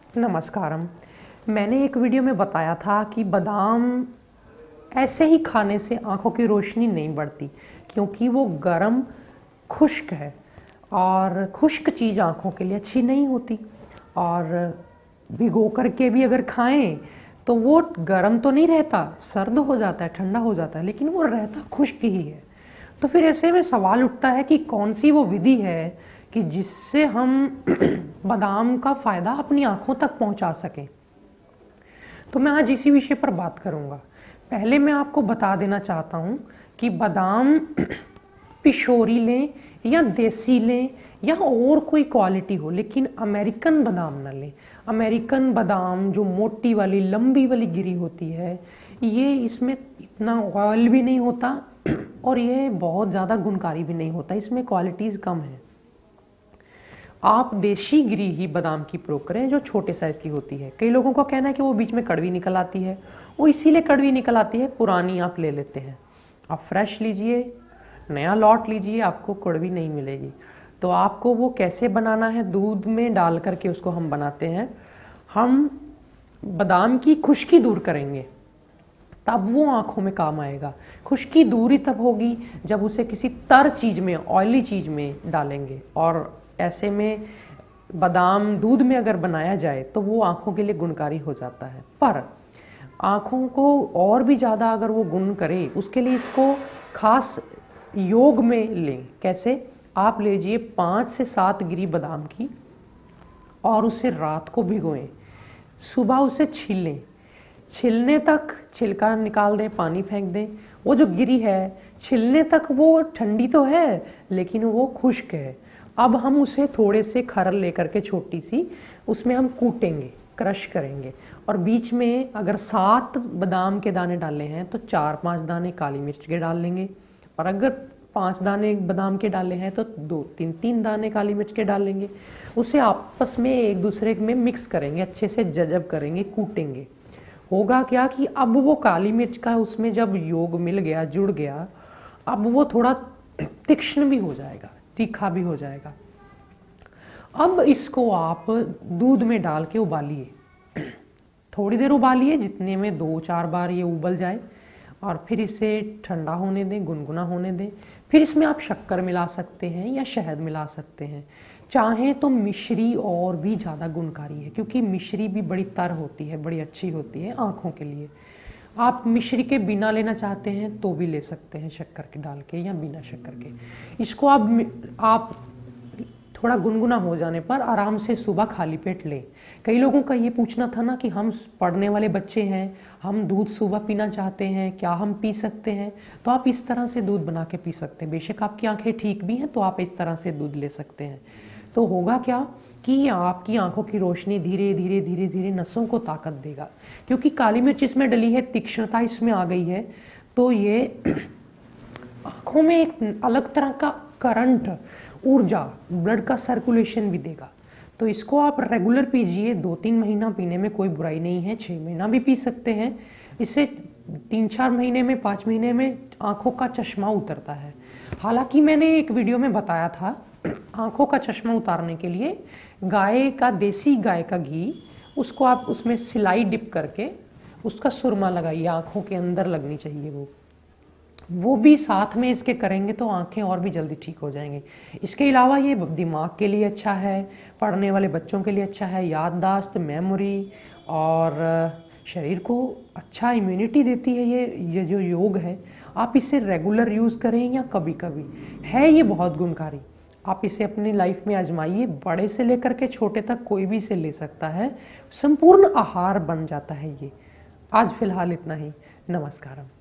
नमस्कारम। मैंने एक वीडियो में बताया था कि बादाम ऐसे ही खाने से आँखों की रोशनी नहीं बढ़ती, क्योंकि वो गर्म खुश्क है और खुश्क चीज़ आँखों के लिए अच्छी नहीं होती। और भिगो करके भी अगर खाएं तो वो गर्म तो नहीं रहता, सर्द हो जाता है, ठंडा हो जाता है, लेकिन वो रहता खुश्क ही है। तो फिर ऐसे में सवाल उठता है कि कौन सी वो विधि है कि जिससे हम बादाम का फ़ायदा अपनी आँखों तक पहुँचा सकें। तो मैं आज इसी विषय पर बात करूँगा। पहले मैं आपको बता देना चाहता हूँ कि बादाम पिशोरी लें या देसी लें या और कोई क्वालिटी हो, लेकिन अमेरिकन बादाम ना लें। अमेरिकन बादाम जो मोटी वाली लंबी वाली गिरी होती है, ये इसमें इतना ऑयल भी नहीं होता और ये बहुत ज़्यादा गुणकारी भी नहीं होता, इसमें क्वालिटीज़ कम है। आप देशी गिरी ही बादाम की प्रयोग करें जो छोटे साइज़ की होती है। कई लोगों का कहना है कि वो बीच में कड़वी निकल आती है, वो इसीलिए कड़वी निकल आती है, पुरानी आप ले लेते हैं। आप फ्रेश लीजिए, नया लॉट लीजिए, आपको कड़वी नहीं मिलेगी। तो आपको वो कैसे बनाना है, दूध में डाल करके उसको हम बनाते हैं। हम बादाम की खुश्की दूर करेंगे, तब वो आँखों में काम आएगा। खुश्की दूरी तब होगी जब उसे किसी तर चीज़ में, ऑयली चीज़ में डालेंगे। और ऐसे में बादाम दूध में अगर बनाया जाए तो वो आँखों के लिए गुणकारी हो जाता है। पर आँखों को और भी ज़्यादा अगर वो गुण करे, उसके लिए इसको खास योग में लें। कैसे? आप लीजिए 5 से 7 गिरी बादाम की और उसे रात को भिगोएं, सुबह उसे छीलें, छिलने तक छिलका निकाल दें, पानी फेंक दें। वो जो गिरी है छिलने तक वो ठंडी तो है, लेकिन वो खुश्क है। अब हम उसे थोड़े से खरल लेकर के छोटी सी, उसमें हम कूटेंगे, क्रश करेंगे, और बीच में अगर 7 बादाम के दाने डाले हैं तो 4-5 दाने काली मिर्च के डाल लेंगे, और अगर 5 दाने बादाम के डाले हैं तो 2-3 दाने काली मिर्च के डाल लेंगे। उसे आपस में एक दूसरे में मिक्स करेंगे, अच्छे से जजब करेंगे, कूटेंगे। होगा क्या कि अब वो काली मिर्च का उसमें जब योग मिल गया, जुड़ गया, अब वो थोड़ा तीक्ष्ण भी हो जाएगा, तीखा भी हो जाएगा। अब इसको आप दूध में डाल के उबालिए, थोड़ी देर उबालिए, जितने में 2-4 बार ये उबल जाए, और फिर इसे ठंडा होने दें, गुनगुना होने दें। फिर इसमें आप शक्कर मिला सकते हैं या शहद मिला सकते हैं। चाहें तो मिश्री और भी ज़्यादा गुणकारी है, क्योंकि मिश्री भी बड़ी तर होती है, बड़ी अच्छी होती है आँखों के लिए। आप मिश्री के बिना लेना चाहते हैं तो भी ले सकते हैं, शक्कर के डाल के या बिना शक्कर के। इसको आप थोड़ा गुनगुना हो जाने पर आराम से सुबह खाली पेट लें। कई लोगों का ये पूछना था ना कि हम पढ़ने वाले बच्चे हैं, हम दूध सुबह पीना चाहते हैं, क्या हम पी सकते हैं? तो आप इस तरह से दूध बना के पी सकते हैं। बेशक आपकी आंखें ठीक भी हैं तो आप इस तरह से दूध ले सकते हैं। तो होगा क्या कि आपकी आंखों की रोशनी धीरे धीरे धीरे धीरे नसों को ताकत देगा, क्योंकि काली मिर्च इसमें डली है, तीक्ष्णता इसमें आ गई है, तो ये आँखों में एक अलग तरह का करंट, ऊर्जा, ब्लड का सर्कुलेशन भी देगा। तो इसको आप रेगुलर पीजिए, 2-3 महीना पीने में कोई बुराई नहीं है, 6 महीना भी पी सकते हैं। इससे 3-4 महीने में, 5 महीने में आँखों का चश्मा उतरता है। हालांकि मैंने एक वीडियो में बताया था, आँखों का चश्मा उतारने के लिए गाय का, देसी गाय का घी, उसको आप उसमें सिलाई डिप करके उसका सुरमा लगाइए, आँखों के अंदर लगनी चाहिए वो भी साथ में इसके करेंगे तो आंखें और भी जल्दी ठीक हो जाएंगी। इसके अलावा ये दिमाग के लिए अच्छा है, पढ़ने वाले बच्चों के लिए अच्छा है, याददाश्त, मेमोरी और शरीर को अच्छा इम्यूनिटी देती है। ये जो योग है, आप इसे रेगुलर यूज़ करें या कभी कभी, है ये बहुत गुणकारी। आप इसे अपनी लाइफ में आजमाइए, बड़े से लेकर के छोटे तक कोई भी इसे ले सकता है, संपूर्ण आहार बन जाता है ये। आज फिलहाल इतना ही। नमस्कारम।